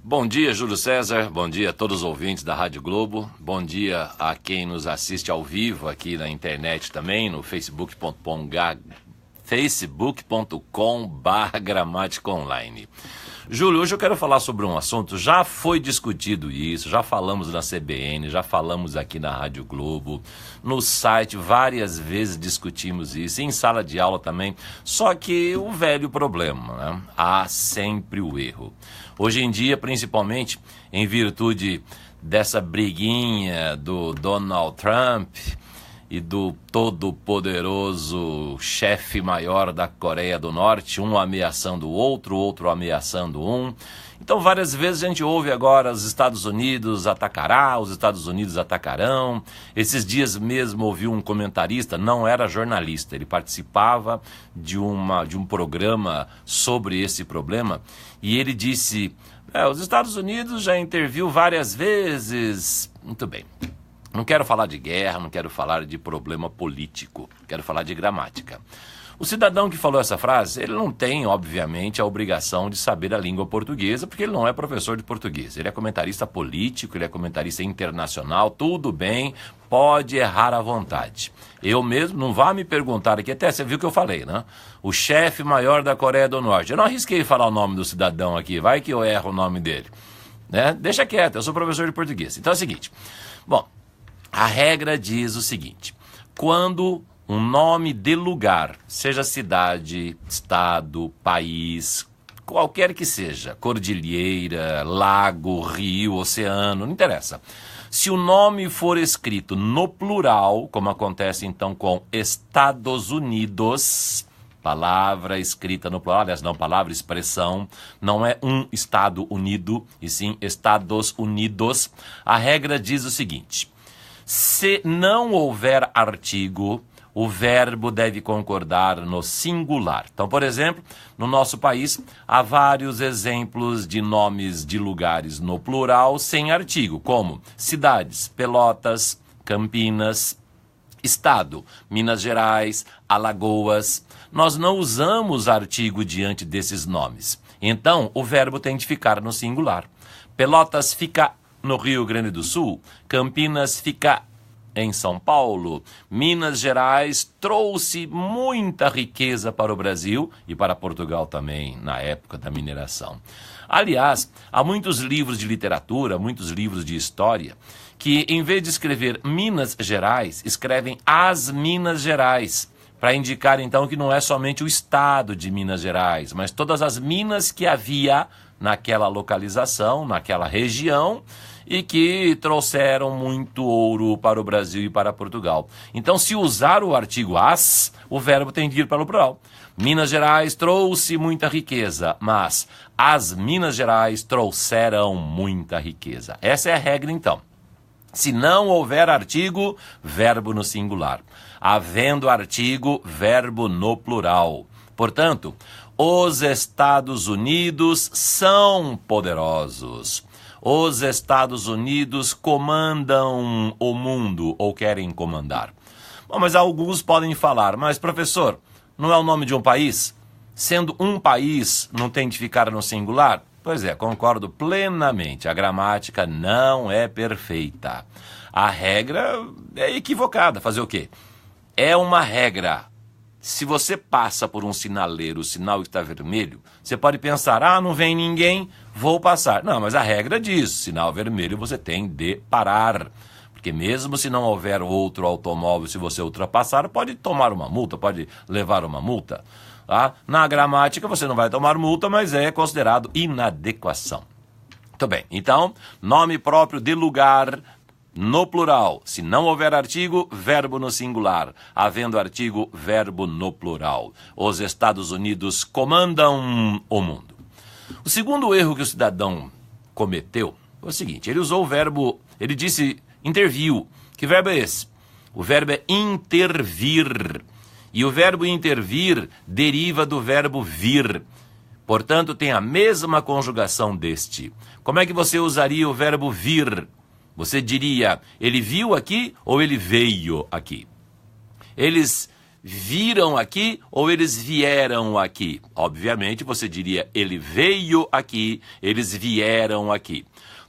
Bom dia, Júlio César. Bom dia a todos os ouvintes da Rádio Globo. Bom dia a quem nos assiste ao vivo aqui na internet também, no facebook.com/gramática online. Júlio, hoje eu quero falar sobre um assunto, já foi discutido isso, já falamos na CBN, já falamos aqui na Rádio Globo, no site várias vezes discutimos isso, em sala de aula também, só que o velho problema, né? Há sempre o erro. Hoje em dia, principalmente em virtude dessa briguinha do Donald Trump e do todo-poderoso chefe maior da Coreia do Norte, um ameaçando o outro ameaçando um. Então, várias vezes a gente ouve agora os Estados Unidos atacará, os Estados Unidos atacarão. Esses dias mesmo ouvi um comentarista, não era jornalista, ele participava de um programa sobre esse problema, e ele disse, os Estados Unidos já interviu várias vezes. Muito bem. Não quero falar de guerra, não quero falar de problema político, quero falar de gramática. O cidadão que falou essa frase, ele não tem, obviamente, a obrigação de saber a língua portuguesa, porque ele não é professor de português. Ele é comentarista político, ele é comentarista internacional, tudo bem, pode errar à vontade. Eu mesmo, não vá me perguntar aqui, até você viu o que eu falei, né? O chefe maior da Coreia do Norte. Eu não arrisquei falar o nome do cidadão aqui, vai que eu erro o nome dele, né? Deixa quieto, eu sou professor de português. Então é o seguinte, a regra diz o seguinte, quando um nome de lugar, seja cidade, estado, país, qualquer que seja, cordilheira, lago, rio, oceano, não interessa. Se o nome for escrito no plural, como acontece então com Estados Unidos, palavra escrita no plural, aliás, não, palavra expressão, não é um Estado unido, e sim Estados Unidos, a regra diz o seguinte, se não houver artigo, o verbo deve concordar no singular. Então, por exemplo, no nosso país, há vários exemplos de nomes de lugares no plural sem artigo, como cidades, Pelotas, Campinas, estado, Minas Gerais, Alagoas. Nós não usamos artigo diante desses nomes. Então, o verbo tem de ficar no singular. Pelotas fica no Rio Grande do Sul, Campinas fica em São Paulo, Minas Gerais trouxe muita riqueza para o Brasil e para Portugal também, na época da mineração. Aliás, há muitos livros de literatura, muitos livros de história, que em vez de escrever Minas Gerais, escrevem as Minas Gerais, para indicar então que não é somente o estado de Minas Gerais, mas todas as minas que havia naquela localização, naquela região, e que trouxeram muito ouro para o Brasil e para Portugal. Então, se usar o artigo as, o verbo tem de ir para o plural. Minas Gerais trouxe muita riqueza, mas as Minas Gerais trouxeram muita riqueza. Essa é a regra, então. Se não houver artigo, verbo no singular. Havendo artigo, verbo no plural. Portanto, os Estados Unidos são poderosos. Os Estados Unidos comandam o mundo ou querem comandar. Bom, mas alguns podem falar, mas professor, não é o nome de um país? Sendo um país, não tem de ficar no singular? Pois é, concordo plenamente, a gramática não é perfeita. A regra é equivocada, fazer o quê? É uma regra. Se você passa por um sinaleiro, o sinal está vermelho, você pode pensar, não vem ninguém, vou passar. Não, mas a regra diz, sinal vermelho você tem de parar. Porque mesmo se não houver outro automóvel, se você ultrapassar, pode tomar uma multa, pode levar uma multa. Tá? Na gramática você não vai tomar multa, mas é considerado inadequação. Muito bem, então, nome próprio de lugar no plural. Se não houver artigo, verbo no singular. Havendo artigo, verbo no plural. Os Estados Unidos comandam o mundo. O segundo erro que o cidadão cometeu foi o seguinte, ele usou o verbo, ele disse interviu. Que verbo é esse? O verbo é intervir. E o verbo intervir deriva do verbo vir. Portanto, tem a mesma conjugação deste. Como é que você usaria o verbo vir? Você diria, ele viu aqui ou ele veio aqui? Eles viram aqui ou eles vieram aqui? Obviamente você diria ele veio aqui, eles vieram aqui.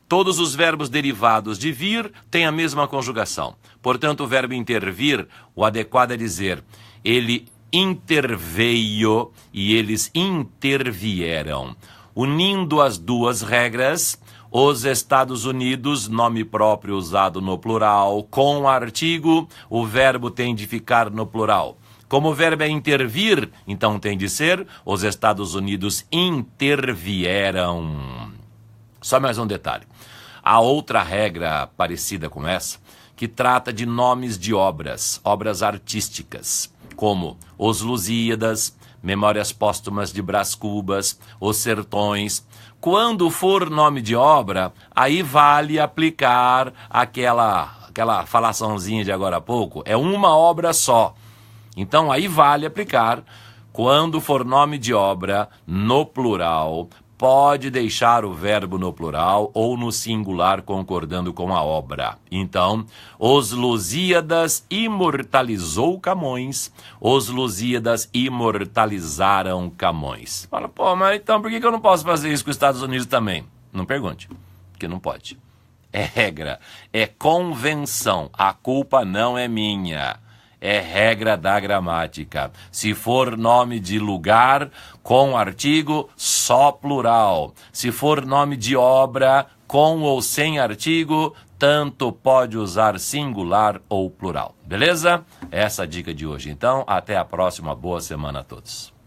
Todos os verbos derivados de vir têm a mesma conjugação. Portanto, o verbo intervir, o adequado é dizer ele interveio e eles intervieram. Unindo as duas regras, os Estados Unidos, nome próprio usado no plural, com artigo, o verbo tem de ficar no plural. Como o verbo é intervir, então tem de ser os Estados Unidos intervieram. Só mais um detalhe. Há outra regra parecida com essa, que trata de nomes de obras artísticas, como Os Lusíadas, Memórias Póstumas de Brás Cubas, Os Sertões. Quando for nome de obra, aí vale aplicar aquela falaçãozinha de agora há pouco, é uma obra só. Então aí vale aplicar, quando for nome de obra, no plural, pode deixar o verbo no plural ou no singular concordando com a obra. Então, Os Lusíadas imortalizou Camões, Os Lusíadas imortalizaram Camões. Fala, pô, mas então por que eu não posso fazer isso com os Estados Unidos também? Não pergunte, porque não pode. É regra, é convenção, a culpa não é minha. É regra da gramática. Se for nome de lugar, com artigo, só plural. Se for nome de obra, com ou sem artigo, tanto pode usar singular ou plural. Beleza? Essa é a dica de hoje. Então, até a próxima. Boa semana a todos.